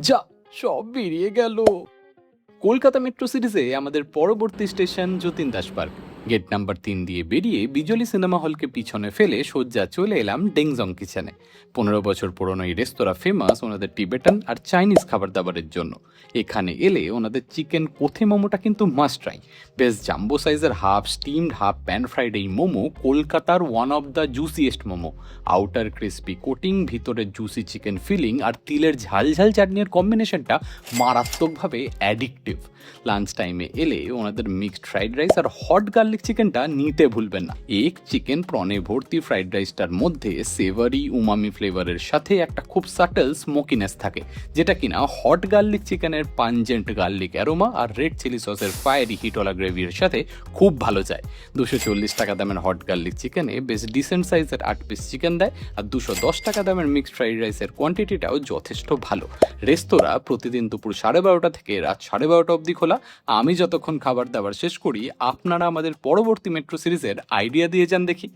যা, সব বেরিয়ে গেল। কলকাতা মেট্রো সিরিজে আমাদের পরবর্তী station Jatin Das park. Gate number 3 দিয়ে বেরিয়ে বিজলি সিনেমা হলকে পিছনে ফেলে সোজা চলে এলাম ডেংজং কিচেনে। 15 বছর পুরনো এই রেস্তোরাঁ ফেমাস ওনাদের টিবেটান আর চাইনিজ খাবার দাবারের জন্য। এখানে এলে ওনাদের চিকেন কোথে মোমোটা কিন্তু মাস্ট ট্রাই। বেশ জাম্বো সাইজের half steamed half pan fried এই মোমো কলকাতার one of the juiciest momo. Outer crispy coating, ভিতরে জুসি চিকেন ফিলিং আর তিলের ঝাল ঝাল চাটনির কম্বিনেশনটা মারাত্মকভাবে অ্যাডিকটিভ। লাঞ্চ টাইমে এলে ওনাদের মিক্সড ফ্রাইড রাইস আর হট গার্লিক চিকেনটা নিতে ভুলবেন না। এক চিকেন প্রনে ভর্তি ফ্রাইড রাইসটার মধ্যে সেভারি উমামি ফ্লেভারের সাথে একটা খুব সাটল স্মোকিনেস থাকে, যেটা কিনা হট গার্লিক চিকেনের পাঞ্জেন্ট গার্লিক অ্যারোমা আর রেড চিলি সসের ফায়ারি হিটওয়ালা গ্রেভির সাথে খুব ভালো যায়। 240 টাকা দামের হট গার্লিক চিকেনে বেশ ডিসেন্ট সাইজের 8 পিস চিকেন দেয়, আর 210 টাকা দামের মিক্সড ফ্রাইড রাইসের কোয়ান্টিটিটাও যথেষ্ট ভালো। রেস্তোরাঁ প্রতিদিন দুপুর 12:30 থেকে রাত 12:30 অবধি খোলা। আমি যতক্ষণ খাবার দাবার শেষ করি, আপনারা আমাদের পরবর্তী মেট্রো সিরিজের আইডিয়া দিয়ে যান দেখি।